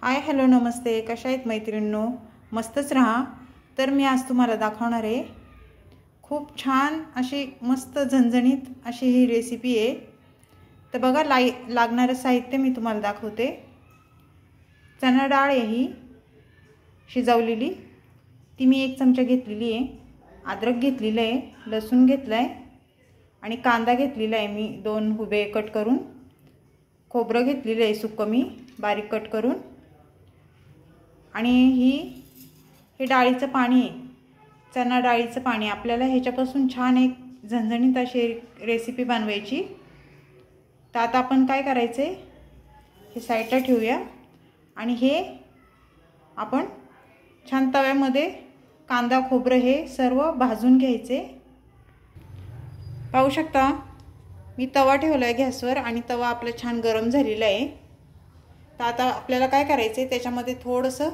Hi hello नमस्ते, कशा आहेत मैत्रिणींनो? मस्तच राहा. तर मी आज तुम्हाला दाखवणार आहे खूप छान अशी मस्त झणझणीत अशी ही रेसिपी आहे. तर बघा लागणारं साहित्य मी तुम्हाला दाखवते. चणा डाळ आहे ही शिजवलेली, ती मी 1 चमचा घेतलेली आहे. अद्रक घेतलेलं आहे, लसूण घेतला आहे आणि कांदा घेतलेला आहे मी 2 हुबे कट करून. खोबरं घेतलेलं आहे सुक्कं मी बारीक कट करून. आणि हे डाळीचं पाणी आहे, चणा डाळीचं पाणी. आपल्याला ह्याच्यापासून छान एक झणझणीत अशी रेसिपी बनवायची. तर आता आपण काय करायचं आहे, हे साईडला ठेवूया आणि हे आपण छान तव्यामध्ये कांदा खोबरं हे सर्व भाजून घ्यायचे. पाहू शकता मी तवा ठेवला आहे गॅसवर आणि तवा आपला छान गरम झालेला आहे. तर आता आपल्याला काय करायचं आहे, त्याच्यामध्ये थोडंसं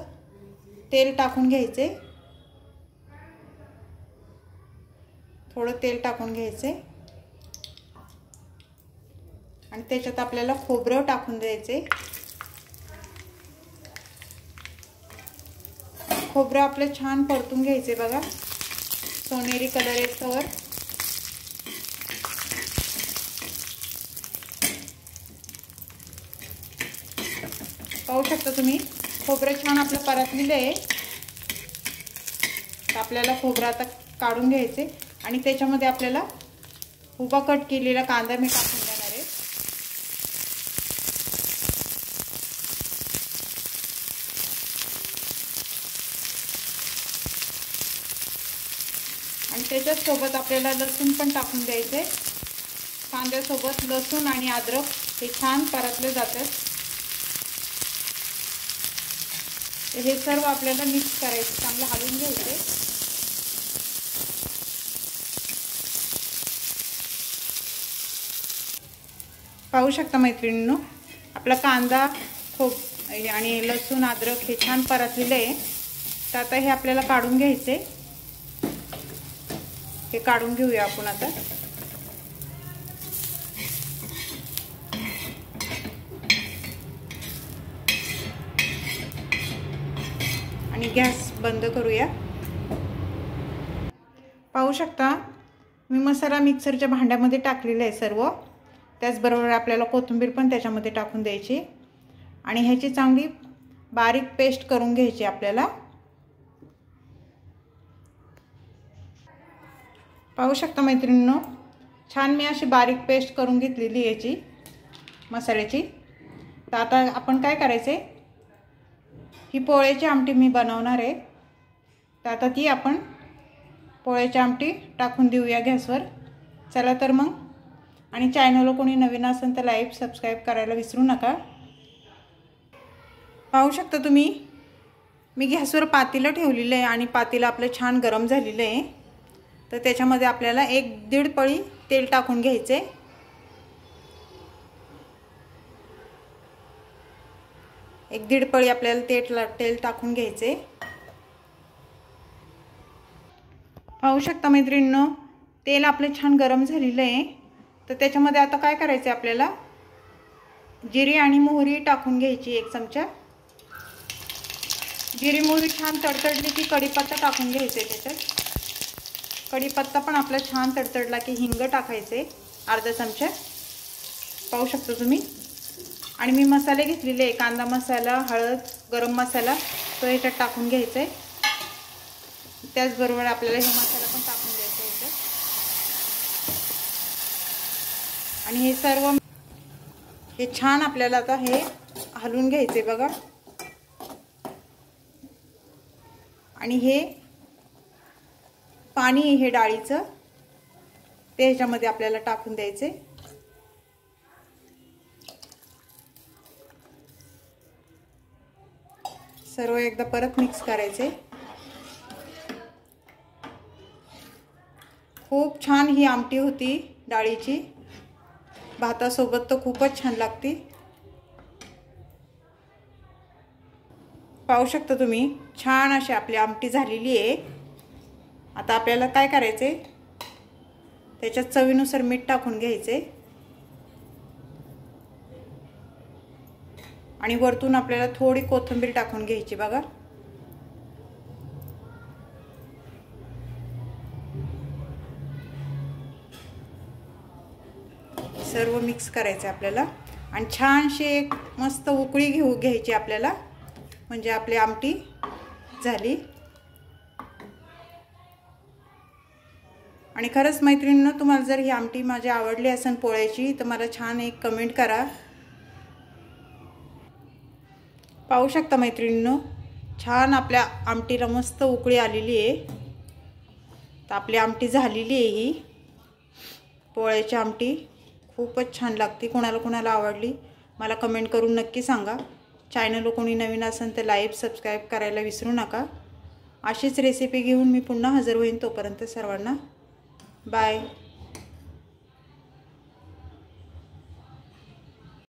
तेल टाकून घ्यायचे. थोडं तेल टाकून घ्यायचे आणि त्याच्यात आपल्याला खोबरं टाकून द्यायचे. खोबरं आपलं छान परतून घ्यायचे. बघा सोनेरी कलर येतोवर. पाहू शकता तुम्ही खोबरं छान आपलं परतलेलं आहे. तर आपल्याला खोबरं आता काढून घ्यायचे आणि त्याच्यामध्ये आपल्याला उभा कट केलेला कांदा मी टाकून देणार आहे. आणि त्याच्यासोबत आपल्याला लसूण पण टाकून द्यायचे. कांद्यासोबत लसूण आणि अद्रक हे छान परतले जातात. हे सर्व आपल्याला मिक्स करायचं, चांगलं हलवून घ्यायचे. पाहू शकता मैत्रिणींनो, आपला कांदा आणि लसूण अद्रक हे छान परतलेलं आहे. तर आता हे आपल्याला काढून घ्यायचे. हे काढून घेऊया आपण आता. आणि गॅस बंद करूया. पाहू शकता मी मसाला मिक्सरच्या भांड्यामध्ये टाकलेला आहे सर्व. त्याचबरोबर आपल्याला कोथिंबीर पण त्याच्यामध्ये टाकून द्यायची आणि ह्याची चांगली बारीक पेस्ट करून घ्यायची आपल्याला. पाहू शकता मैत्रिणींनो, छान मी अशी बारीक पेस्ट करून घेतलेली याची मसाल्याची. तर आता आपण काय करायचं आहे, ही पोळ्याची आमटी मी बनवणार आहे. तर आता ती आपण पोळ्याची आमटी टाकून देऊया गॅसवर. चला तर मग. आणि चॅनलला कोणी नवीन असेल तर लाईक सबस्क्राईब करायला विसरू नका. पाहू शकता तुम्ही मी गॅसवर पातेलं ठेवलेलं आहे आणि पातेलं आपलं छान गरम झालेलं आहे. तर त्याच्यामध्ये आपल्याला 1-1.5 पळी तेल टाकून घ्यायचे. एक 1.5 पळी आपल्याला तेल टाकून घ्यायचे. पाहू शकता मैत्रिणींनो, तेल आपलं छान गरम झालेलं आहे. तर त्याच्यामध्ये आता काय करायचं, आपल्याला जिरे आणि मोहरी टाकून घ्यायची 1 चमचा. जिरे मोहरी छान तडतडली की कढीपत्ता टाकून घ्यायचे. त्याच्यात कढीपत्ता पण आपला छान तडतडला की हिंग टाकायचे अर्धा चमचा. पाहू शकता तुम्ही. आणि मी मसाले घेतलेले आहे, कांदा मसाला, हळद, गरम मसाला, तो ह्याच्यात टाकून घ्यायचा आहे. त्याचबरोबर आपल्याला हे मसाला पण टाकून द्यायचा ह्याच्यात. आणि हे सर्व हे छान आपल्याला आता हे हलवून घ्यायचे. बघा. आणि हे पाणी हे डाळीचं ते ह्याच्यामध्ये आपल्याला टाकून द्यायचे. सर्व एकदा परत मिक्स करायचे. खूप छान ही आमटी होती डाळीची. भातासोबत तर खूपच छान लागते. पाहू शकता तुम्ही छान अशी आपली आमटी झालेली आहे. आता आपल्याला काय करायचे, त्याच्यात चवीनुसार मीठ टाकून घ्यायचे आणि वरतून आपल्याला थोडी कोथिंबीर टाकून घ्यायची बघा। सर्व मिक्स करायचं आपल्याला आणि छानशी एक मस्त उकळी घ्यायची आपल्याला, म्हणजे आपली आमटी झाली। आणि खरंच मैत्रिणींनो, तुम्हाला जर ही आमटी माझी आवडली असेल पोळ्याची तर मला छान एक कमेंट करा। पाहू शकता मैत्रिणींनो, छान आपल्या आमटीला मस्त उकळी आलेली आहे। तर आपली आमटी झालेली आहे। ही पोळ्याची आमटी खूपच छान लागते। कोणाला आवडली मला कमेंट करून नक्की सांगा। चॅनल कोणी नवीन असेल तर लाईक सबस्क्राईब करायला विसरू नका। अशीच रेसिपी घेऊन मी पुन्हा हजर होईन, तोपर्यंत सर्वांना बाय।